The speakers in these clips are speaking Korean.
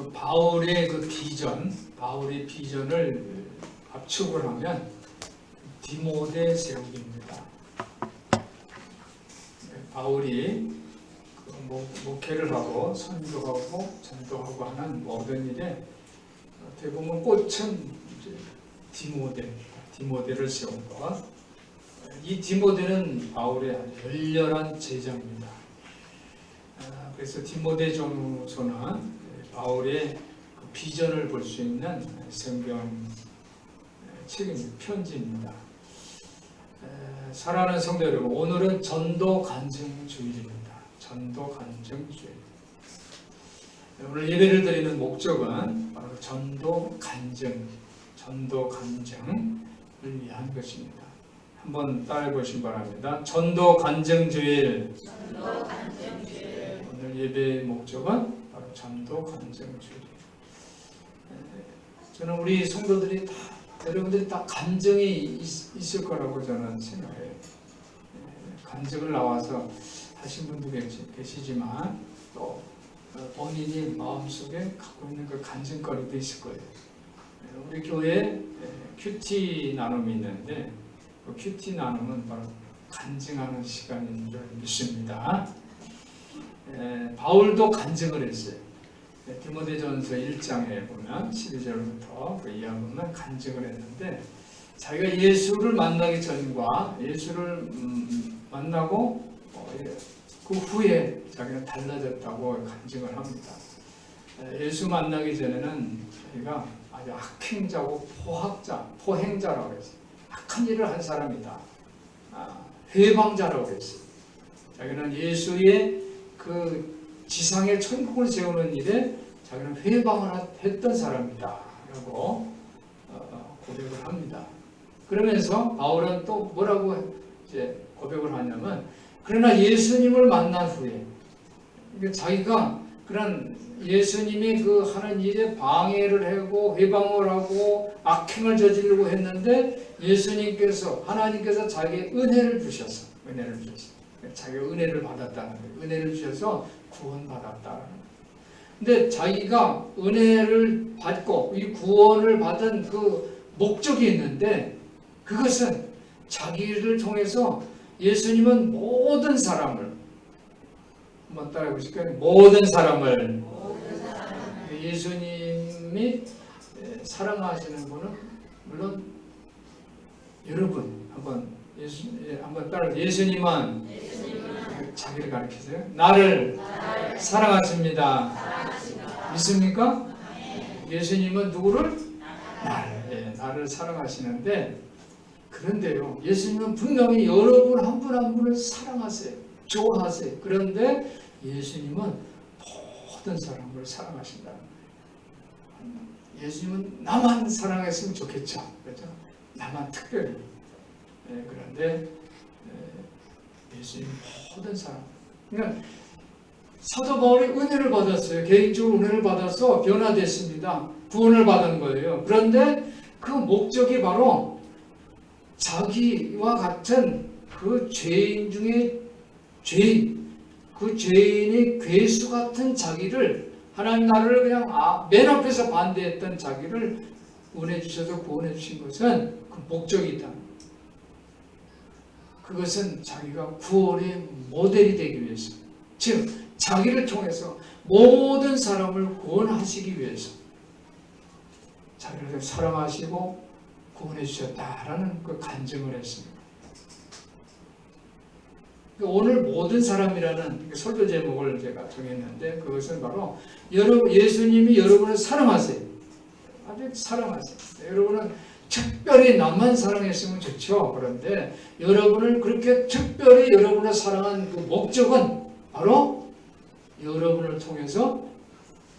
바울의 그 비전, 바울의 비전을 압축을 하면 디모데 세우기입니다. 바울이 목회를 하고 선교하고 전도하고 하는 모든 일에 어떻게 보면 꽃은 이제 디모데입니다. 디모데를 세운 것. 이 디모데는 바울의 아주 열렬한 제자입니다. 그래서 디모데전서는 바울의 그 비전을 볼 수 있는 성경 책입니다. 편지입니다. 사랑하는 성도 여러분, 오늘은 전도 간증 주일입니다. 전도 간증 주일. 오늘 예배를 드리는 목적은 바로 전도 간증을 위한 것입니다. 한번 따라해 보시기 바랍니다. 전도 간증 주일. 오늘 예배의 목적은 바로 전도 간증 주일. 저는 우리 성도들이 다, 여러분들이 다 간증이 있을 거라고 저는 생각해요. 간증을 나와서 하신 분도 계시지만 또 본인이 마음속에 갖고 있는 그 간증거리도 있을 거예요. 우리 교회에 큐티 나눔이 있는데 그 큐티 나눔은 바로 간증하는 시간인 줄 믿습니다. 바울도 간증을 했어요. 디모데전서 1장에 보면 12절부터 그 이하 보면 간증을 했는데 자기가 예수를 만나기 전과 예수를 만나고 그 후에 자기가 달라졌다고 간증을 합니다. 예수 만나기 전에는 자기가 아주 악행자고 포행자라고 했어요. 악한 일을 한 사람이다. 회방자라고 했어요. 자기는 예수의 그 지상에 천국을 세우는 일에 자기는 회방을 했던 사람이다 라고 고백을 합니다. 그러면서 바울은 또 뭐라고 이제 고백을 하냐면, 그러나 예수님을 만난 후에 자기가 그런 예수님이 그 하는 일에 방해를 하고 회방을 하고 악행을 저지르고 했는데 예수님께서 하나님께서 자기의 은혜를 주셔서 자기가 은혜를 받았다는 거예요. 은혜를 주셔서 구원받았다는 거예요. 근데 자기가 은혜를 받고 이 구원을 받은 그 목적이 있는데 그것은 자기를 통해서 예수님은 모든 사람을 한번 따라해 보실까요? 모든 사람을 예수님이 사랑하시는 분은 물론 여러분 한번 따라 예수님은 자기를 가르치세요. 나를 사랑하십니다. 믿습니까? 예수님은 누구를? 나를 사랑하시는데 그런데요, 예수님은 분명히 여러분 한 분 한 분을 사랑하세요. 좋아하세요. 그런데 예수님은 모든 사람을 사랑하신다. 예수님은 나만 사랑했으면 좋겠죠. 그렇죠? 나만 특별히. 그런데 예수님 모든 사람. 그러니까 사도 바울이 은혜를 받았어요. 개인적으로 은혜를 받아서 변화됐습니다. 구원을 받은 거예요. 그런데 그 목적이 바로 자기와 같은 그 죄인 중에 죄인, 그 죄인의 괴수 같은 자기를 하나님 나라를 그냥 맨 앞에서 반대했던 자기를 은혜 주셔서 구원해 주신 것은 그 목적이다. 그것은 자기가 구원의 모델이 되기 위해서, 즉 자기를 통해서 모든 사람을 구원하시기 위해서 자기를 사랑하시고 구원해 주셨다라는 그 간증을 했습니다. 오늘 모든 사람이라는 설교 제목을 제가 정했는데 그것은 바로 예수님이 여러분을 사랑하세요. 아주 사랑하세요. 여러분은 특별히 나만 사랑했으면 좋죠. 그런데 여러분을 그렇게 특별히 여러분을 사랑한 그 목적은 바로 여러분을 통해서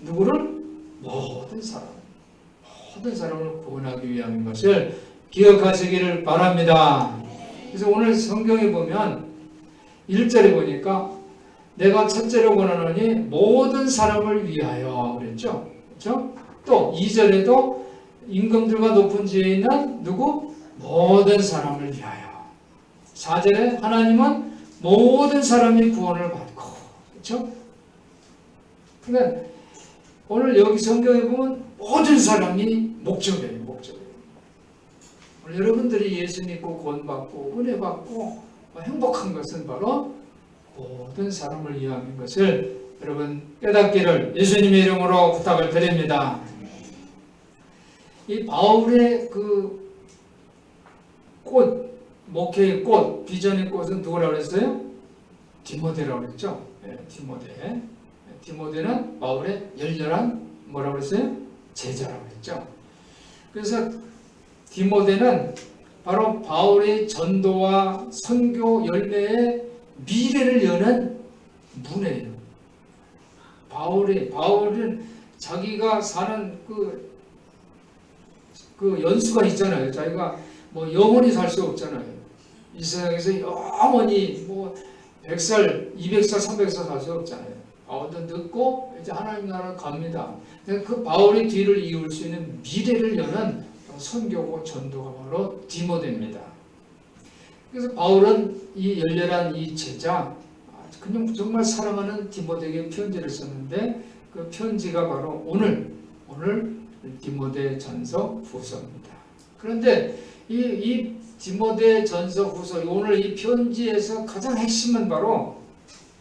누구를? 모든 사람을 구원하기 위한 것을 기억하시기를 바랍니다. 그래서 오늘 성경에 보면 1절에 보니까 내가 첫째로 권하노니 모든 사람을 위하여 그랬죠. 그렇죠? 또 2절에도 임금들과 높은 지에 있는 누구? 모든 사람을 위하여. 4절에 하나님은 모든 사람이 구원을 받고. 그렇죠? 그러니까 오늘 여기 성경에 보면 모든 사람이 목적이에요. 목적이에요. 오늘 여러분들이 예수 믿고 구원받고 은혜 받고 행복한 것은 바로 모든 사람을 위함인 것을 여러분 깨닫기를 예수님의 이름으로 부탁을 드립니다. 이 바울의 그 꽃, 목회의 꽃, 비전의 꽃은 누구라고 그랬어요? 디모데라고 그랬죠. 네, 디모데. 디모데는 바울의 열렬한 뭐라고 그랬어요? 제자라고 했죠. 그래서 디모데는 바로 바울의 전도와 선교 열매의 미래를 여는 문이에요. 바울은 자기가 사는 그 연수가 있잖아요. 자기가 뭐 영원히 살 수 없잖아요. 이 세상에서 영원히 뭐 100살, 200살, 300살 살 수 없잖아요. 바울도 늙고 이제 하나님 나라로 갑니다. 그 바울의 뒤를 이을 수 있는 미래를 여는 선교고 전도가 바로 디모데입니다. 그래서 바울은 이 열렬한 이 제자, 그냥 정말 사랑하는 디모데에게 편지를 썼는데 그 편지가 바로 오늘 디모데 전서 후서입니다. 그런데 이 디모데 전서 후서 오늘 이 편지에서 가장 핵심은 바로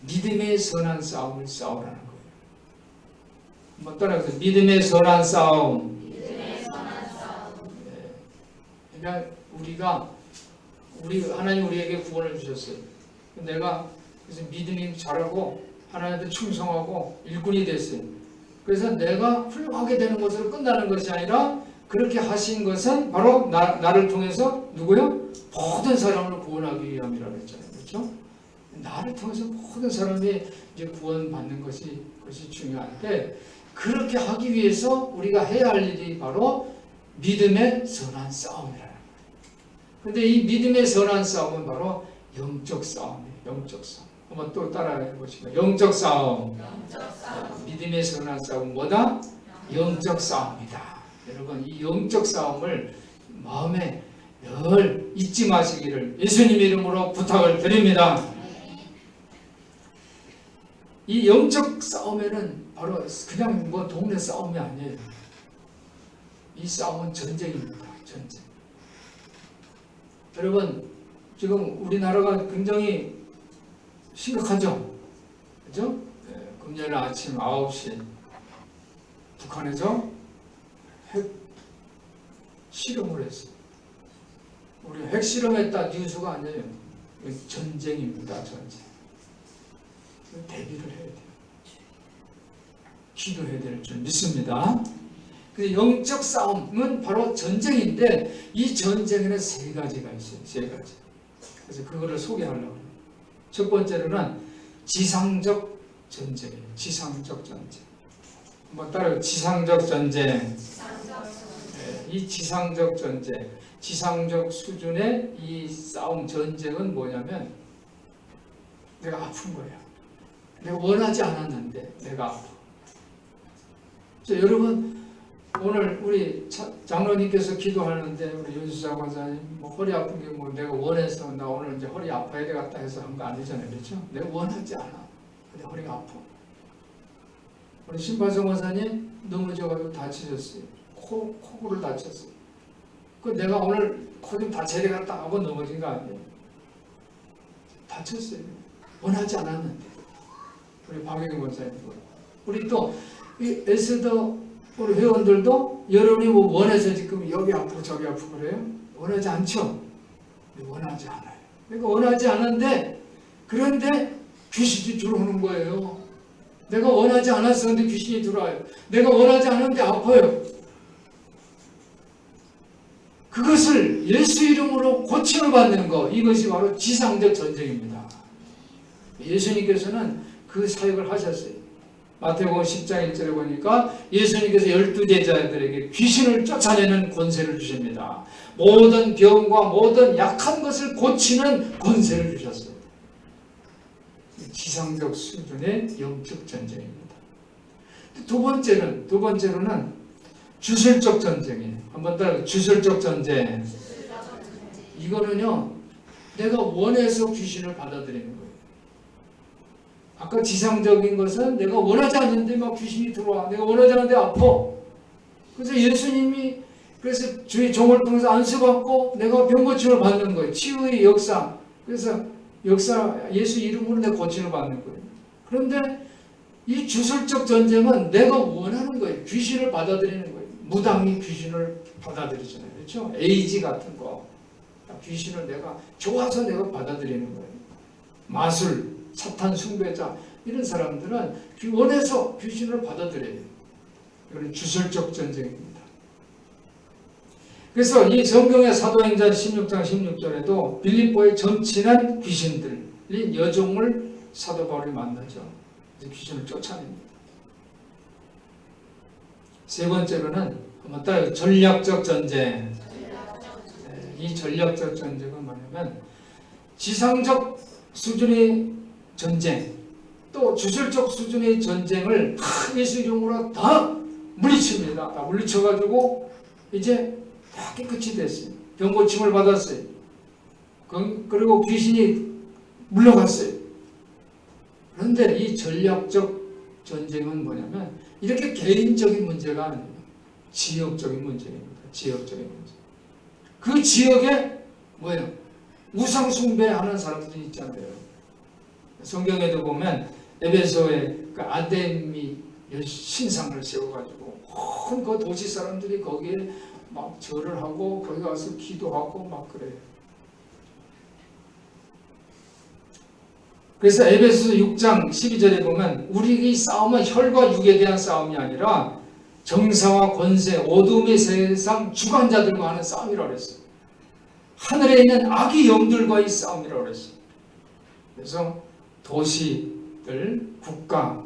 믿음의 선한 싸움을 싸우라는 거예요. 한번 따라해보세요. 믿음의 선한 싸움. 네. 그러니까 하나님 우리에게 구원을 주셨어요. 내가 그래서 믿음이 잘하고 하나님한테 충성하고 일꾼이 됐어요. 그래서 내가 훌륭하게 되는 것으로 끝나는 것이 아니라 그렇게 하신 것은 바로 나를 통해서 누구요? 모든 사람을 구원하기 위함이라고 했잖아요. 그렇죠? 나를 통해서 모든 사람이 이제 구원받는 것이 중요한데 그렇게 하기 위해서 우리가 해야 할 일이 바로 믿음의 선한 싸움이라는 거예요. 그런데 이 믿음의 선한 싸움은 바로 영적 싸움이에요. 영적 싸움. 한번 또 따라해 보시면 영적 싸움. 믿음의 선한 싸움은 뭐다? 영적 싸움이다. 여러분 이 영적 싸움을 마음에 늘 잊지 마시기를 예수님의 이름으로 부탁을 드립니다. 이 영적 싸움에는 바로 그냥 뭐 동네 싸움이 아니에요. 이 싸움은 전쟁입니다. 전쟁. 여러분 지금 우리나라가 굉장히 심각하죠? 그죠? 네, 금요일 아침 9시 북한에서 핵 실험을 했어요. 우리 핵 실험했다 뉴스가 아니에요. 전쟁입니다. 전쟁. 대비를 해야 돼요. 기도해야 될 줄 믿습니다. 영적 싸움은 바로 전쟁인데 이 전쟁에는 세 가지가 있어요. 세 가지. 그래서 그거를 소개하려고 해요. 첫 번째로는 지상적 전쟁이에요. 지상적 전쟁. 한번 따라해요. 지상적 전쟁. 네, 이 지상적 전쟁, 지상적 수준의 이 싸움 전쟁은 뭐냐면 내가 아픈 거야. 내가 원하지 않았는데 내가 아파. 여러분 오늘 우리 장로님께서 기도하는데 우리 윤수자 권사님 뭐 허리 아픈 게 뭐 내가 원해서 나 오늘 이제 허리 아파야 되겠다 해서 한 거 아니잖아요. 그렇죠? 내가 원하지 않아. 근데 허리가 아파. 우리 신바성 권사님 넘어져가지고 다치셨어요. 코를 다쳤어요. 그 내가 오늘 코 좀 다쳐야 되겠다 하고 넘어진 거 아니에요. 다쳤어요. 원하지 않았는데. 우리 박영희 권사님, 우리 또 이 에스더 우리 회원들도 여러분이 뭐 원해서 지금 여기 아프고 저기 아프고 그래요? 원하지 않죠? 원하지 않아요. 그러니까 원하지 않은데 그런데 귀신이 들어오는 거예요. 내가 원하지 않았었는데 귀신이 들어와요. 내가 원하지 않은데 아파요. 그것을 예수 이름으로 고침을 받는 것, 이것이 바로 지상적 전쟁입니다. 예수님께서는 그 사역을 하셨어요. 마태복음 10장 1절에 보니까 예수님께서 12제자들에게 귀신을 쫓아내는 권세를 주십니다. 모든 병과 모든 약한 것을 고치는 권세를 주셨어요. 지상적 수준의 영적 전쟁입니다. 두 번째로는 주술적 전쟁이에요. 한번 따라 주술적 전쟁. 이거는요, 내가 원해서 귀신을 받아들이는 거예요. 아까 지상적인 것은 내가 원하지 않는데 막 귀신이 들어와. 내가 원하지 않는데 아파. 그래서 예수님이 그래서 주의 종을 통해서 안수받고 내가 병고침을 받는 거예요. 치유의 역사. 그래서 예수 이름으로 내가 고침을 받는 거예요. 그런데 이 주술적 전쟁은 내가 원하는 거예요. 귀신을 받아들이는 거예요. 무당이 귀신을 받아들이잖아요. 그렇죠? 에이지 같은 거. 귀신을 내가 좋아서 내가 받아들이는 거예요. 마술, 사탄 숭배자 이런 사람들은 원해서 귀신을 받아들여요. 이건 주술적 전쟁입니다. 그래서 이 성경의 사도행전 16장 16절에도 빌립보에 점치는 귀신들인 여종을 사도 바울이 만나죠. 귀신을 쫓아냅니다. 세 번째로는 한번 따요. 전략적 전쟁. 이 전략적 전쟁은 뭐냐면 지상적 수준의 전쟁 또 주술적 수준의 전쟁을 예수 이름으로 다 물리칩니다. 다 물리쳐가지고 이제 다 깨끗이 됐어요. 병고침을 받았어요. 그리고 귀신이 물러갔어요. 그런데 이 전략적 전쟁은 뭐냐면 이렇게 개인적인 문제가 아니에요. 지역적인 문제입니다. 지역적인 문제. 그 지역에 뭐예요? 우상 숭배하는 사람들이 있잖아요. 성경에도 보면 에베소에 그 아데미 신상을 세워가지고 온 그 도시 사람들이 거기에 막 절을 하고 거기 가서 기도하고 막 그래요. 그래서 에베소 6장 12절에 보면 우리 싸움은 혈과 육에 대한 싸움이 아니라 정사와 권세, 어둠의 세상 주관자들과 하는 싸움이라고 그랬어요. 하늘에 있는 악의 영들과의 싸움이라고 그랬어요. 그래서 도시들, 국가,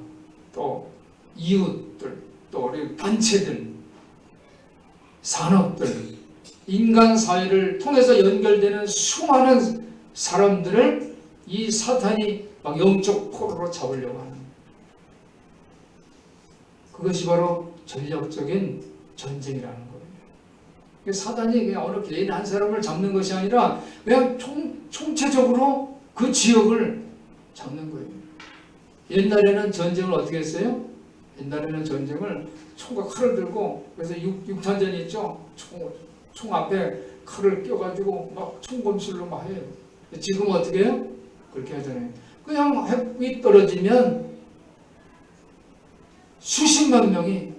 또 이웃들, 또 우리 단체들, 산업들, 인간 사회를 통해서 연결되는 수많은 사람들을 이 사탄이 막 영적 포로로 잡으려고 하는 거예요. 그것이 바로 전략적인 전쟁이라는 거예요. 사단이 그냥 어느 개인 한 사람을 잡는 것이 아니라 그냥 총체적으로 그 지역을 잡는 거예요. 옛날에는 전쟁을 어떻게 했어요? 옛날에는 전쟁을 총과 칼을 들고 그래서 육탄전이 있죠? 총 앞에 칼을 껴가지고 막 총검술로 막 해요. 지금 어떻게 해요? 그렇게 하잖아요. 그냥 핵이 떨어지면 수십만 명이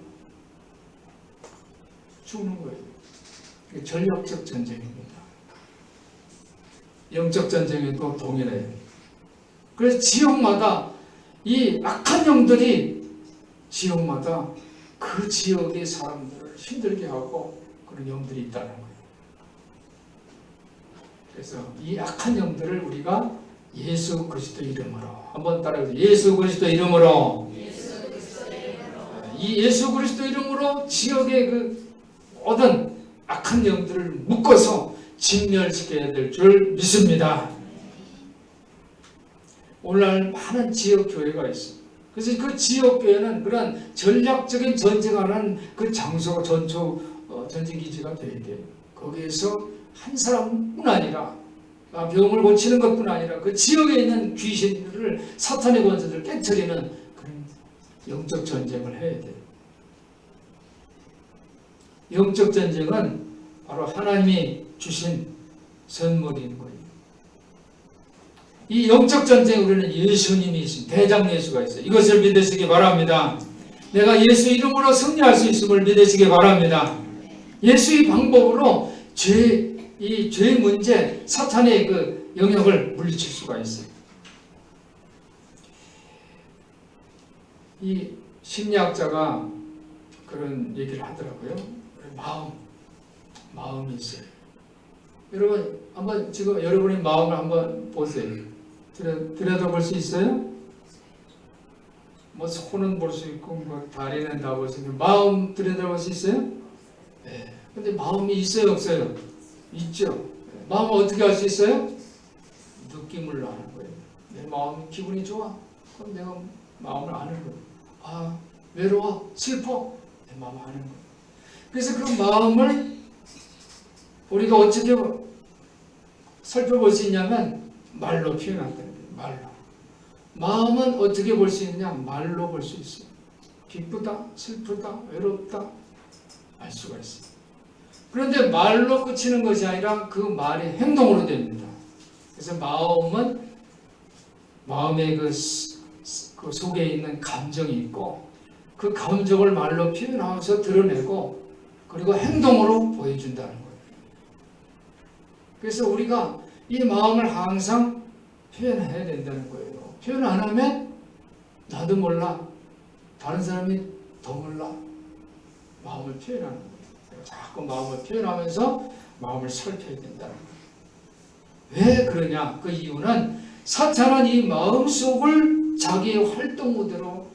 죽는 거예요. 전략적 전쟁입니다. 영적 전쟁에도 동일해요. 그래서 지역마다 이 악한 영들이 지역마다 그 지역의 사람들을 힘들게 하고 그런 영들이 있다는 거예요. 그래서 이 악한 영들을 우리가 예수 그리스도 이름으로 한번 따라해보세요. 예수 그리스도 이름으로. 이 예수 그리스도 이름으로 지역의 그 모든 악한 영들을 묶어서 진멸시켜야 될 줄 믿습니다. 오늘날 많은 지역 교회가 있어요. 그래서 그 지역 교회는 그런 전략적인 전쟁하는 그 장소가 전쟁기지가 되어야 돼요. 거기에서 한 사람뿐 아니라 병을 고치는 것뿐 아니라 그 지역에 있는 귀신들을 사탄의 권세들을 깨트리는 그런 영적 전쟁을 해야 돼요. 영적 전쟁은 바로 하나님이 주신 선물인 거예요. 이 영적 전쟁에 우리는 예수님이 있습니다. 대장 예수가 있어요. 이것을 믿으시기 바랍니다. 내가 예수 이름으로 승리할 수 있음을 믿으시기 바랍니다. 예수의 방법으로 죄의 문제, 사탄의 그 영역을 물리칠 수가 있어요. 이 심리학자가 그런 얘기를 하더라고요. 마음이 있어요. 여러분 한번 지금 여러분의 마음을 한번 보세요. 들여다볼 수 있어요? 뭐 손은 볼 수 있고 뭐 다리는 다 볼 수 있는데 마음 들여다볼 수 있어요? 네. 근데 마음이 있어요, 없어요? 있죠. 마음을 어떻게 알 수 있어요? 느낌을 아는 거예요. 내 마음 기분이 좋아? 그럼 내가 마음을 아는 거예요. 아, 외로워? 슬퍼? 내 마음 아는 거예요. 그래서 그런 마음을 우리가 어떻게 살펴볼 수 있냐면 말로 표현한다는 거예요. 마음은 어떻게 볼 수 있느냐? 말로 볼 수 있어요. 기쁘다, 슬프다, 외롭다 알 수가 있어요. 그런데 말로 그치는 것이 아니라 그 말이 행동으로 됩니다. 그래서 마음의 그 속에 있는 감정이 있고 그 감정을 말로 표현하면서 드러내고 그리고 행동으로 보여준다는 거예요. 그래서 우리가 이 마음을 항상 표현해야 된다는 거예요. 표현 안 하면 나도 몰라, 다른 사람이 더 몰라. 마음을 표현하는 거예요. 자꾸 마음을 표현하면서 마음을 살펴야 된다는 거예요. 왜 그러냐? 그 이유는 사탄은 이 마음속을 자기의 활동 무대로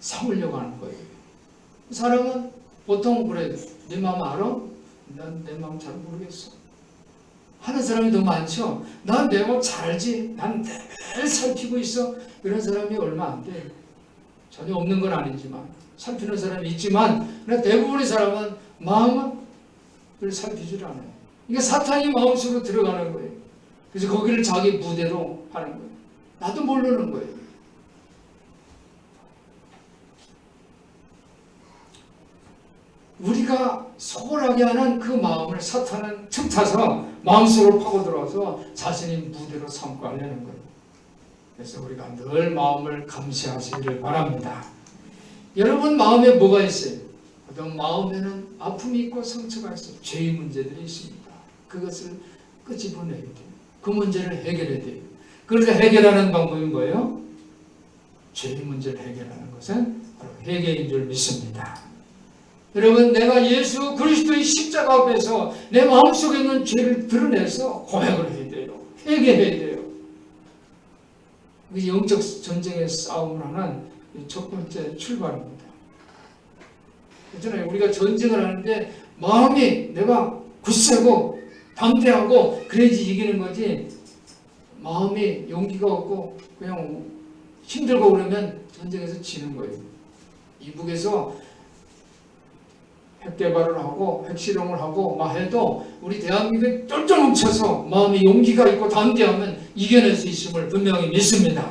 삼으려고 하는 거예요. 사람은 보통 그래, 내 마음 알아? 난 내 마음 잘 모르겠어 하는 사람이 더 많죠. 난 내 마음 잘 알지. 난 매일 살피고 있어. 이런 사람이 얼마 안 돼. 전혀 없는 건 아니지만 살피는 사람이 있지만 대부분의 사람은 마음을 살피질 않아요. 이게 사탄이 마음속으로 들어가는 거예요. 그래서 거기를 자기 무대로 하는 거예요. 나도 모르는 거예요. 우리가 소홀하게 하는 그 마음을 사탄은 틈타서 마음속으로 파고들어서 자신의 무대로 삼고 하려는 거예요. 그래서 우리가 늘 마음을 감시하시기를 바랍니다. 여러분 마음에 뭐가 있어요? 어떤 마음에는 아픔이 있고 상처가 있어요. 죄의 문제들이 있습니다. 그것을 끄집어내야 돼요. 그 문제를 해결해야 돼요. 그래서 해결하는 방법이 뭐예요? 죄의 문제를 해결하는 것은 바로 회개인 줄 믿습니다. 여러분, 내가 예수 그리스도의 십자가 앞에서 내 마음속에 있는 죄를 드러내서 고백을 해야 돼요. 회개해야 돼요. 영적 전쟁의 싸움을 하는 첫 번째 출발입니다. 그렇잖아요. 우리가 전쟁을 하는데 마음이 내가 굳세고 담대하고 그래야지 이기는 거지, 마음이 용기가 없고 그냥 힘들고 그러면 전쟁에서 지는 거예요. 이북에서 핵 개발을 하고 핵실험을 하고 막 해도 우리 대한민국에 똘똘 뭉쳐서 마음에 용기가 있고 담대하면 이겨낼 수 있음을 분명히 믿습니다.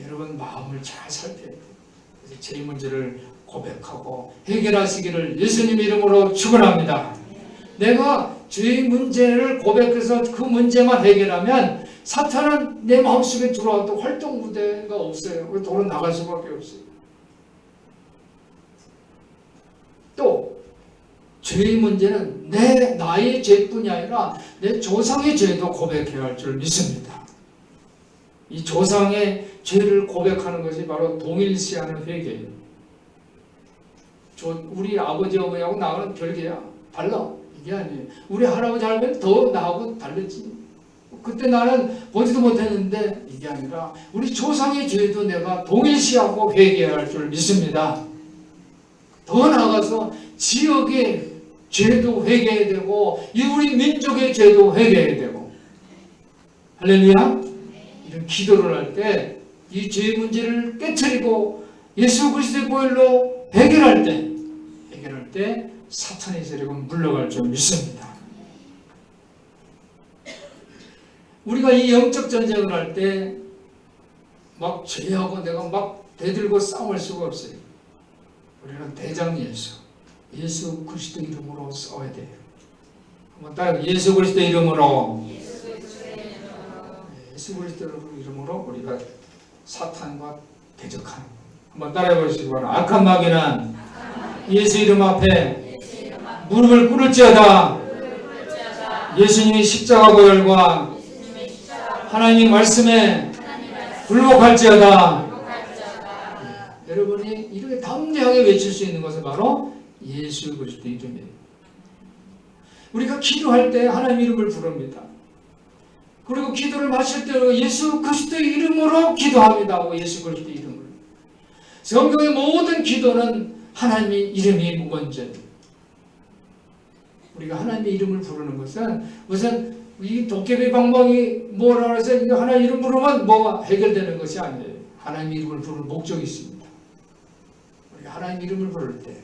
여러분 마음을 잘 살펴야 돼요. 그래서 죄 문제를 고백하고 해결하시기를 예수님 이름으로 축원합니다. 내가 죄의 문제를 고백해서 그 문제만 해결하면 사탄은 내 마음속에 들어와도 활동 무대가 없어요. 도로 나갈 수밖에 없어요. 또 죄의 문제는 나의 죄뿐이 아니라 내 조상의 죄도 고백해야 할 줄 믿습니다. 이 조상의 죄를 고백하는 것이 바로 동일시하는 회개예요. 우리 아버지 어머니하고 나하고는 별개야. 달라. 이게 아니에요. 우리 할아버지 할머니 더 나하고 다르지. 그때 나는 보지도 못했는데 이게 아니라 우리 조상의 죄도 내가 동일시하고 회개해야 할 줄 믿습니다. 더 나아가서 지역의 죄도 회개해야 되고 우리 민족의 죄도 회개해야 되고, 할렐루야. 이런 기도를 할 때 이 죄의 문제를 깨트리고 예수 그리스도의 보혈로 해결할 때 사탄의 세력은 물러갈 줄 믿습니다. 우리가 이 영적 전쟁을 할 때 막 죄하고 내가 막 대들고 싸울 수가 없어요. 우리는 대장 예수 그리스도 이름으로 싸워야 돼요. 한번 따라 예수 그리스도 이름으로 우리가 사탄과 대적하는 거예요. 한번 따라해 보시기 바랍니다. 악한 마귀는 예수 이름 앞에 무릎을 꿇을지어다. 예수님의 십자가 보혈과 하나님의 말씀에 굴복할지어다. 여러분이 이렇게 담대하게 외칠 수 있는 것은 바로 예수 그리스도 이름이에요. 우리가 기도할 때 하나님 이름을 부릅니다. 그리고 기도를 마칠 때 예수 그리스도 이름으로 기도합니다. 예수 그리스도 이름으로. 성경의 모든 기도는 하나님의 이름이 먼저예요. 우리가 하나님의 이름을 부르는 것은 무슨 이 도깨비 방망이 뭐라 해서 하나님 이름 부르면 뭐가 해결되는 것이 아니에요. 하나님 이름을 부를 목적이 있습니다. 우리가 하나님 이름을 부를 때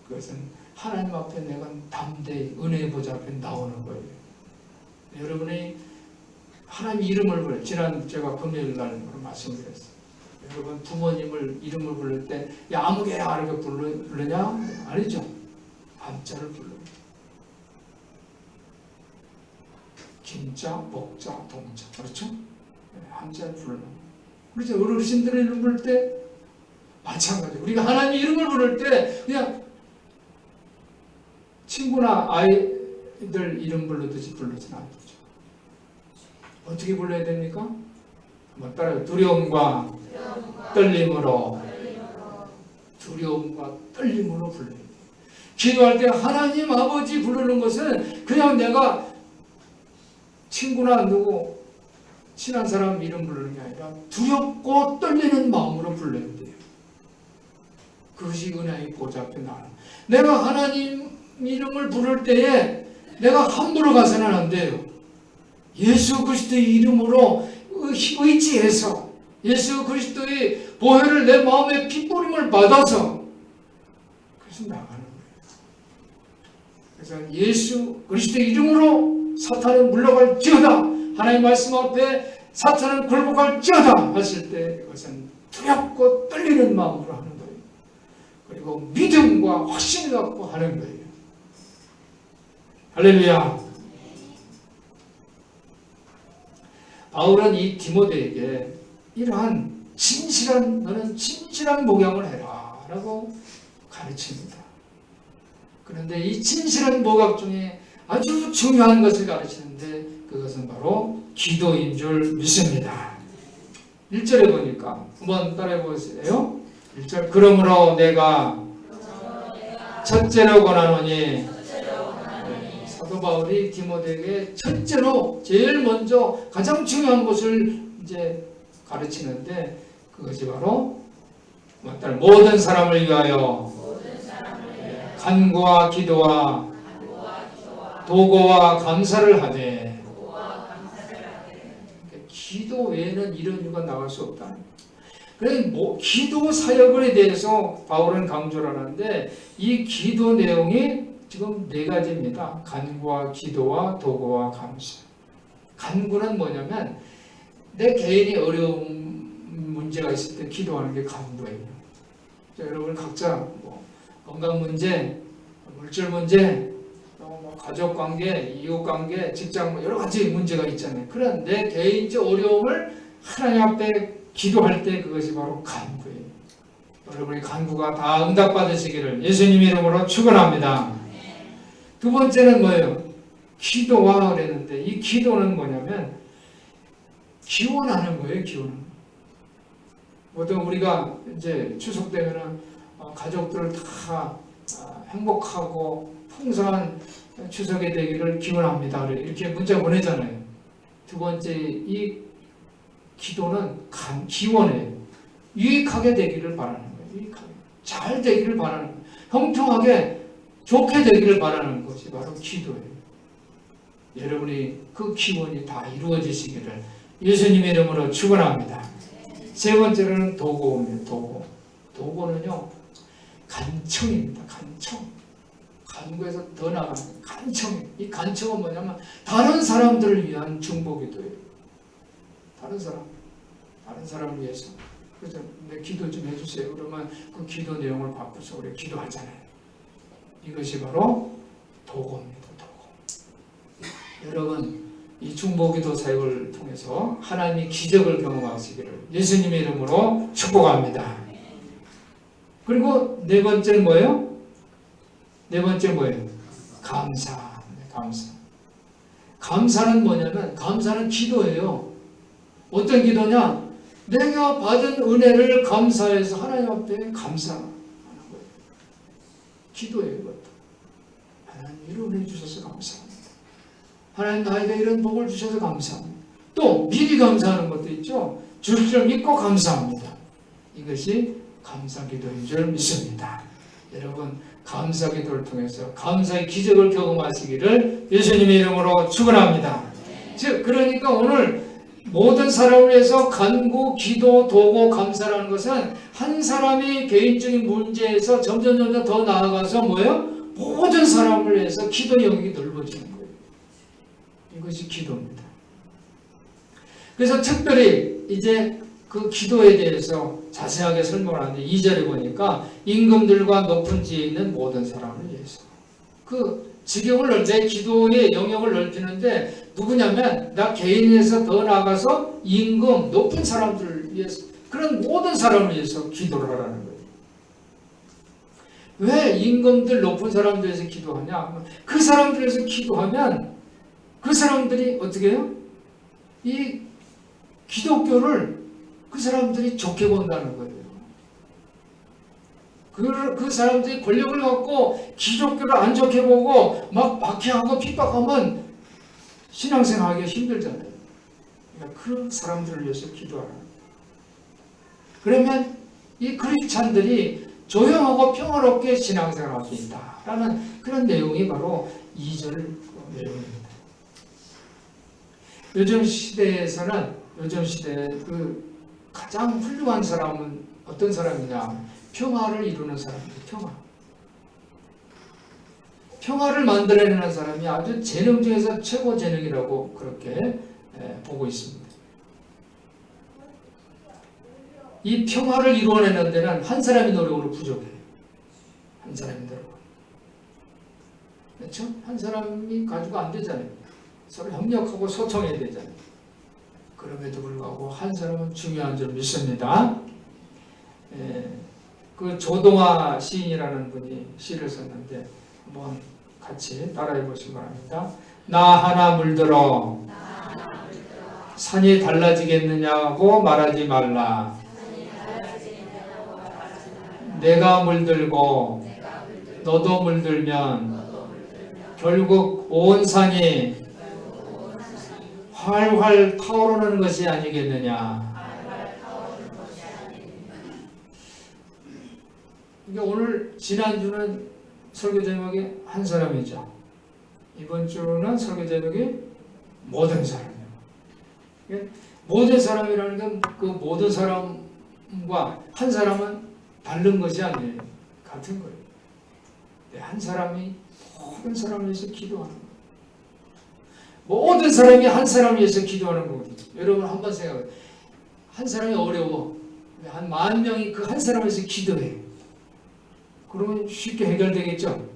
그것은 하나님 앞에 내가 담대히 은혜의 보좌 앞에 나오는 거예요. 여러분이 하나님 이름을 부르. 지난 제가 금요일 날 말씀드렸어요. 여러분 부모님을 이름을 부를 때 야 아무개야 이렇게 부르냐? 아니죠. 한자를 불러요. 김자, 목자, 동자. 그렇죠? 한자를 부르는. 그렇죠. 어르신들의 이름 부를 때 마찬가지. 우리가 하나님 이름을 부를 때 그냥 친구나 아이들 이름 부르듯이 부르지는 않죠. 어떻게 불러야 됩니까? 한번 따라요. 두려움과 떨림으로 두려움과 떨림으로 불러야 돼요. 기도할 때 하나님 아버지 부르는 것은 그냥 내가 친구나 누구 친한 사람 이름 부르는 게 아니라 두렵고 떨리는 마음으로 불러야 돼요. 그것이 은혜의 보좌 앞에 나는. 내가 하나님 이름을 부를 때에 내가 함부로 가서는 안 돼요. 예수 그리스도의 이름으로 의지해서 예수 그리스도의 보혈을 내 마음에 핏부림을 받아서 그래서 나가는 거예요. 그래서 예수 그리스도의 이름으로 사탄은 물러갈지어다. 하나님 말씀 앞에 사탄은 굴복할지어다 하실 때 이것은 두렵고 떨리는 마음으로 하는 거예요. 그리고 믿음과 확신을 갖고 하는 거예요. 할렐루야. 바울은 이 디모데에게 이러한 너는 진실한 목양을 해라 라고 가르칩니다. 그런데 이 진실한 목양 중에 아주 중요한 것을 가르치는데 그것은 바로 기도인 줄 믿습니다. 1절에 보니까 한번 따라해 보세요. 1절 그러므로 내가 첫째로 권하노니 사도 바울이 디모데에게 첫째로 제일 먼저 가장 중요한 것을 이제 가르치는데 그것이 바로 모든 사람을 위하여 간구와 기도와 도고와 감사를 하되 기도 외에는 이런 이유가 나올 수 없다. 그래서 기도 사역에 대해서 바울은 강조를 하는데 이 기도 내용이 지금 4가지입니다. 간구와 기도와 도고와 감사. 간구는 뭐냐면 내 개인이 어려운 문제가 있을 때 기도하는 게 간구예요. 여러분 각자 건강 문제, 물질 문제, 가족 관계, 이웃 관계, 직장 여러 가지 문제가 있잖아요. 그런 내 개인적 어려움을 하나님 앞에 기도할 때 그것이 바로 간구예요. 여러분의 간구가 다 응답받으시기를 예수님 이름으로 축원합니다. 두 번째는 뭐예요? 기도와 그랬는데 이 기도는 뭐냐면 기원하는 거예요. 기원하는 거. 보통 우리가 이제 추석 되면은 가족들을 다 행복하고 풍성한 추석이 되기를 기원합니다. 이렇게 문자 보내잖아요. 두 번째 이 기도는 기원해요. 유익하게 되기를 바라는 거예요. 유익하게. 잘 되기를 바라는 거예요. 형통하게 좋게 되기를 바라는 것이 바로 기도예요. 여러분이 그 기원이 다 이루어지시기를 예수님의 이름으로 축원합니다. 세 번째로는 도고입니다. 도고. 도고는요 간청입니다. 간청. 간구에서 더 나가는 간청. 이 간청은 뭐냐면 다른 사람들을 위한 중보기도예요. 다른 사람을 위해서. 그래서 내 기도 좀 해주세요. 그러면 그 기도 내용을 바꿔서 우리 기도하잖아요. 이것이 바로 도고입니다. 도고. 여러분 이 중보기도 사역을 통해서 하나님이 기적을 경험하시기를 예수님의 이름으로 축복합니다. 그리고 네 번째는 뭐예요? 감사. 감사. 감사는 뭐냐면 감사는 기도예요. 어떤 기도냐? 내가 받은 은혜를 감사해서 하나님 앞에 감사하는 거예요. 기도예요. 이것도. 하나님 이런 은혜 주셔서 감사합니다. 하나님 나에게 이런 복을 주셔서 감사합니다. 또 미리 감사하는 것도 있죠. 줄 줄 믿고 감사합니다. 이것이 감사기도인 줄 믿습니다. 여러분 감사기도를 통해서 감사의 기적을 경험하시기를 예수님의 이름으로 축원합니다. 즉 그러니까 오늘 모든 사람을 위해서 간구, 기도, 도고, 감사라는 것은 한 사람이 개인적인 문제에서 점점 더 나아가서 뭐예요? 모든 사람을 위해서 기도 영역이 넓어지는 거예요. 이것이 기도입니다. 그래서 특별히 이제 그 기도에 대해서 자세하게 설명을 하는데 2절에 보니까 임금들과 높은 지에 있는 모든 사람을 위해서 그 지경을 내 기도의 영역을 넓히는데 누구냐면 나 개인에서 더 나아가서 임금 높은 사람들을 위해서 그런 모든 사람을 위해서 기도를 하라는 거예요. 왜 임금들 높은 사람들 위해서 기도하냐? 그 사람들 위해서 기도하면 그 사람들이 어떻게 해요? 이 기독교를 그 사람들이 좋게 본다는 거예요. 그 사람들이 권력을 갖고 기독교를 안 좋게 보고 막 박해하고 핍박하면 신앙생활하기가 힘들잖아요. 그러니까 그 사람들을 위해서 기도하라. 그러면 이 크리스찬들이 조용하고 평화롭게 신앙생활할 수 있다라는 그런 내용이 바로 2절 내용입니다. 요즘 시대에서는 요즘 시대에 그 가장 훌륭한 사람은 어떤 사람이냐? 평화를 이루는 사람이에요. 평화를 만들어내는 사람이 아주 재능 중에서 최고 재능이라고 그렇게 보고 있습니다. 이 평화를 이루어내는 데는 한 사람의 노력으로 부족해요. 한 사람의 노력. 그렇죠? 한 사람이 가지고 안 되잖아요. 서로 협력하고 소통해야 되잖아요. 그럼에도 불구하고 한 사람은 중요한 줄 믿습니다. 그 조동아 시인이라는 분이 시를 썼는데 한번 같이 따라해 보시기 바랍니다. 나 하나 물들어 산이 달라지겠느냐고 말하지 말라. 내가 물들고 너도 물들면 결국 온 산이 활활 타오르는 것이 아니겠느냐. 그러니까 오늘 지난주는 설교 제목이 한 사람이죠. 이번 주는 설교 제목이 모든 사람이에요. 모든 사람이라는 건 그 모든 사람과 한 사람은 다른 것이 아니에요. 같은 거예요. 한 사람이 모든 사람을 위해서 기도하는 거예요. 모든 사람이 한 사람을 위해서 기도하는 거거든요. 여러분 한번 생각해요. 한 사람이 어려워. 한 10,000명이 그 한 사람을 위해서 기도해요. 그러면 쉽게 해결되겠죠?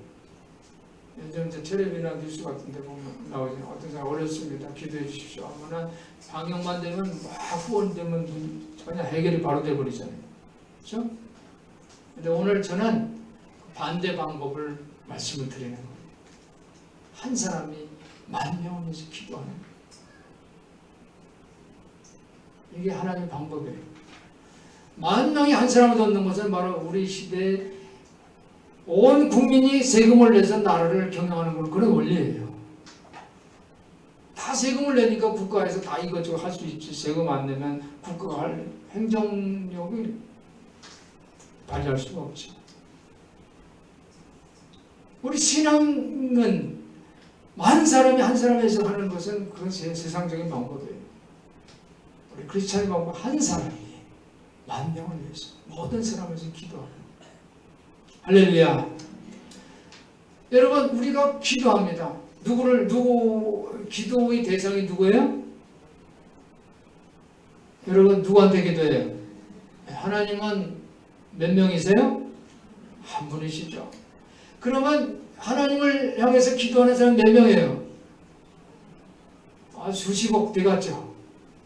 요즘 텔레비나 뉴스 같은 데 보면 나오죠. 어떤 사람 어렵습니다. 기도해 주십시오 하면은 방역만 되면 막 후원되면 전혀 해결이 바로 돼버리잖아요. 그렇죠? 근데 오늘 저는 반대 방법을 말씀을 드리는 거예요. 한 사람이 10,000명을 위해서 기도하는 거예요. 이게 하나님의 방법이에요. 10,000명이 한 사람을 돕는 것은 바로 우리 시대에 온 국민이 세금을 내서 나라를 경영하는 그런 원리예요. 다 세금을 내니까 국가에서 다 이것저것 할 수 있지. 세금 안 내면 국가가 할 행정력이 발휘할 수가 없지. 우리 신앙은 많은 사람이 한 사람에서 하는 것은 그것이 세상적인 방법이에요. 우리 크리스찬의 방법 한 사람이 10,000명을 위해서 모든 사람을 위해서 기도하는 거예요. 할렐루야. 여러분 우리가 기도합니다. 기도의 대상이 누구예요? 여러분 누구한테 기도해요? 하나님은 몇 명이세요? 한 분이시죠. 그러면 하나님을 향해서 기도하는 사람은 몇 명이에요? 수십억 되겠죠.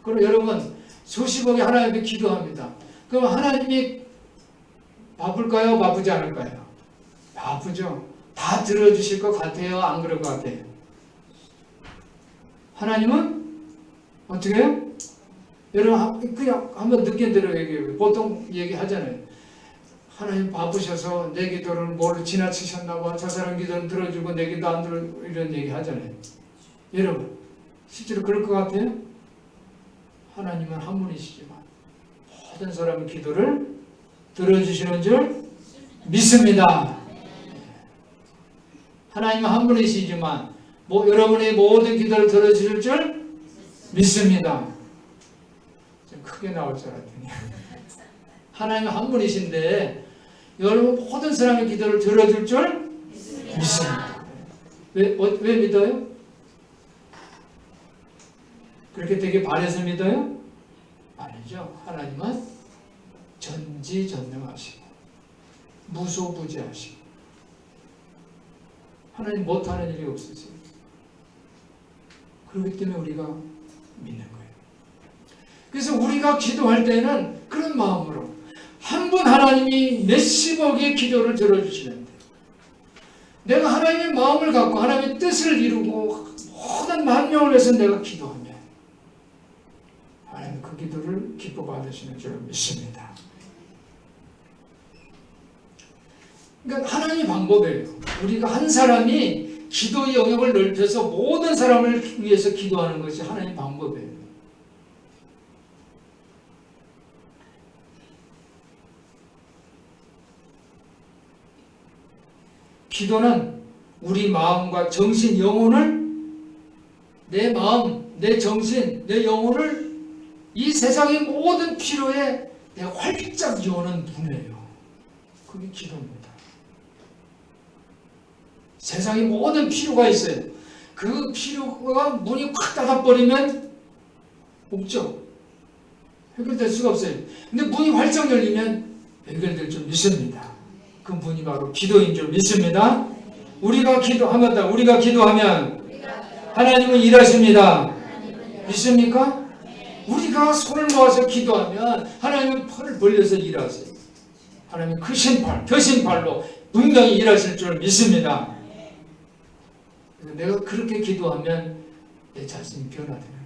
그럼 여러분 수십억이 하나님께 기도합니다. 그럼 하나님이 바쁠까요? 바쁘지 않을까요? 바쁘죠. 다 들어주실 것 같아요? 안 그럴 것 같아요? 하나님은 어떻게 해요? 여러분 그냥 한번 늦게 들어 얘기해요. 보통 얘기하잖아요. 하나님 바쁘셔서 내 기도를 뭘 지나치셨나 봐. 저 사람 기도는 들어주고 내 기도 안 들어 이런 얘기 하잖아요. 여러분 실제로 그럴 것 같아요? 하나님은 한 분이시지만 모든 사람의 기도를 들어주시는 줄 믿습니다. 하나님은 한 분이시지만 여러분의 모든 기도를 들어주실 줄 믿습니다. 좀 크게 나올 줄 알았더니 하나님은 한 분이신데 여러분 모든 사람의 기도를 들어줄 줄 믿습니다. 왜 믿어요? 그렇게 되게 바라서 믿어요? 아니죠. 하나님은 전지전능하시고 무소부재하시고 하나님 못하는 일이 없으세요. 그렇기 때문에 우리가 믿는 거예요. 그래서 우리가 기도할 때는 그런 마음으로 한 분 하나님이 몇십억의 기도를 들어주시는데 내가 하나님의 마음을 갖고 하나님의 뜻을 이루고 모든 만명을 위해서 내가 기도하면 하나님 그 기도를 기뻐 받으시는 줄 믿습니다. 그러니까 하나님의 방법이에요. 우리가 한 사람이 기도의 영역을 넓혀서 모든 사람을 위해서 기도하는 것이 하나님의 방법이에요. 기도는 우리 마음과 정신, 영혼을 내 마음, 내 정신, 내 영혼을 이 세상의 모든 필요에 내가 활짝 여는 문이에요. 그게 기도입니다. 세상에 모든 필요가 있어요. 그 필요가 문이 확 닫아버리면 없죠. 해결될 수가 없어요. 근데 문이 활짝 열리면 해결될 줄 믿습니다. 그 문이 바로 기도인 줄 믿습니다. 우리가 기도하면 우리가 기도하면 하나님은 일하십니다. 믿습니까? 우리가 손을 모아서 기도하면 하나님은 팔을 벌려서 일하세요. 하나님은 크신 팔, 펴신 팔로 분명히 일하실 줄 믿습니다. 내가 그렇게 기도하면 내 자신이 변화되는 거예요.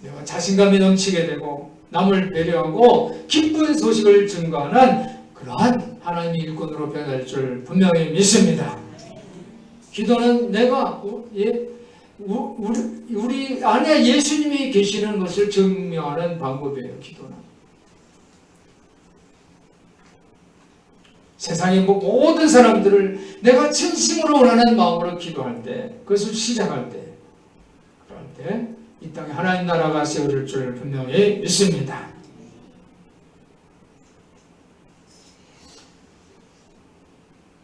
내가 자신감이 넘치게 되고 남을 배려하고 기쁜 소식을 증거하는 그러한 하나님의 일꾼으로 변할 줄 분명히 믿습니다. 기도는 내가 우리 안에 예수님이 계시는 것을 증명하는 방법이에요. 기도는 세상의 모든 사람들을 내가 진심으로 원하는 마음으로 기도할 때, 그것을 시작할 때, 그럴 때 이 땅에 하나님 나라가 세워질 줄 분명히 믿습니다.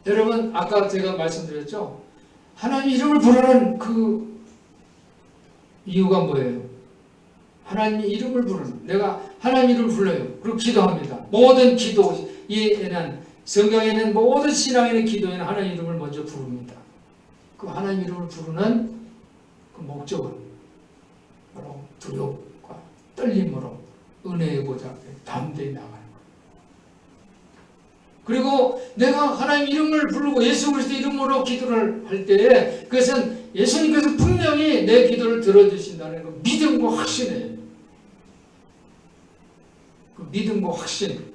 여러분, 아까 제가 말씀드렸죠? 하나님 이름을 부르는 그 이유가 뭐예요? 하나님 이름을 부르는, 내가 하나님 이름을 불러요. 그리고 기도합니다. 모든 기도에는, 성경에는 모든 신앙인의 기도에는 하나님 이름을 먼저 부릅니다. 그 하나님 이름을 부르는 그 목적은 바로 두려움과 떨림으로 은혜의 보좌 앞에 담대히 나가는 거예요. 그리고 내가 하나님 이름을 부르고 예수 그리스도 이름으로 기도를 할 때에 그것은 예수님께서 분명히 내 기도를 들어주신다는 그 믿음과 확신이에요. 그 믿음과 확신,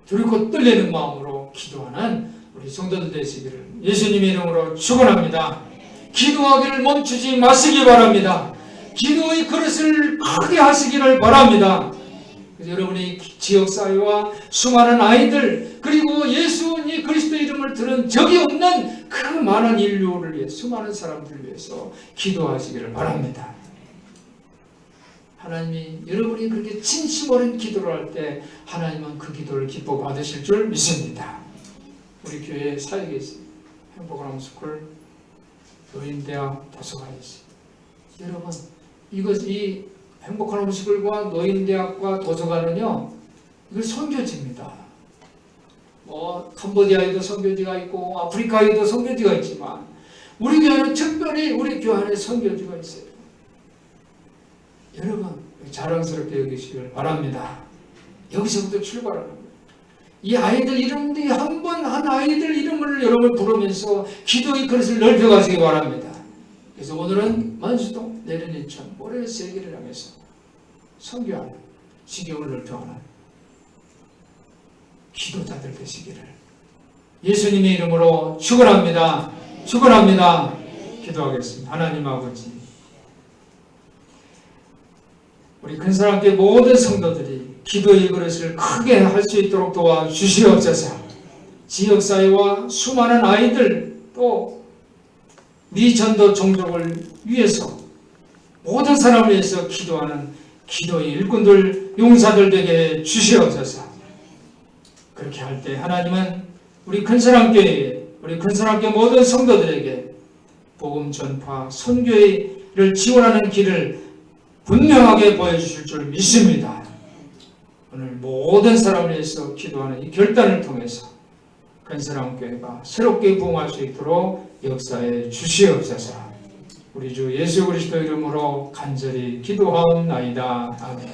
두렵고 떨리는 마음으로 기도하는 우리 성도들 되시기를 예수님의 이름으로 축원합니다. 기도하기를 멈추지 마시기 바랍니다. 기도의 그릇을 크게 하시기를 바랍니다. 여러분이 지역사회와 수많은 아이들, 그리고 예수님 그리스도 이름을 들은 적이 없는 그 많은 인류를 위해, 수많은 사람들을 위해서 기도하시기를 바랍니다. 하나님이 여러분이 그렇게 진심 어린 기도를 할 때 하나님은 그 기도를 기뻐 받으실 줄 믿습니다. 우리 교회 사역에 있습니다. 행복한 함스쿨, 노인대학, 도서관이 있습니다. 여러분, 이 행복한 함스쿨과 노인대학과 도서관은요, 이거 선교지입니다. 캄보디아에도 선교지가 있고 아프리카에도 선교지가 있지만 우리 교회는 특별히 우리 교회 안에 선교지가 있어요. 여러분, 자랑스럽게 여기시길 바랍니다. 여기서부터 출발하는 거예요. 이 아이들 이름들이 한 아이들 이름을 여러분 부르면서 기도의 그릇을 넓혀가시기 바랍니다. 그래서 오늘은 만수동, 내일은 인천, 모레는 세계를 향해서 선교하는, 지경을 넓혀가는 기도자들 되시기를 예수님의 이름으로 축원합니다. 축원합니다. 기도하겠습니다. 하나님 아버지, 우리 큰사랑교회 모든 성도들이 기도의 그릇을 크게 할 수 있도록 도와주시옵소서. 지역사회와 수많은 아이들, 또 미전도 종족을 위해서 모든 사람을 위해서 기도하는 기도의 일꾼들, 용사들 되게 주시옵소서. 그렇게 할 때 하나님은 우리 큰사랑교회, 우리 큰사랑교회 모든 성도들에게 복음 전파, 선교를 지원하는 길을 분명하게 보여주실 줄 믿습니다. 오늘 모든 사람을 위해서 기도하는 이 결단을 통해서 큰사랑교회가 새롭게 부흥할 수 있도록 역사해 주시옵소서. 우리 주 예수 그리스도 이름으로 간절히 기도하옵나이다. 아멘.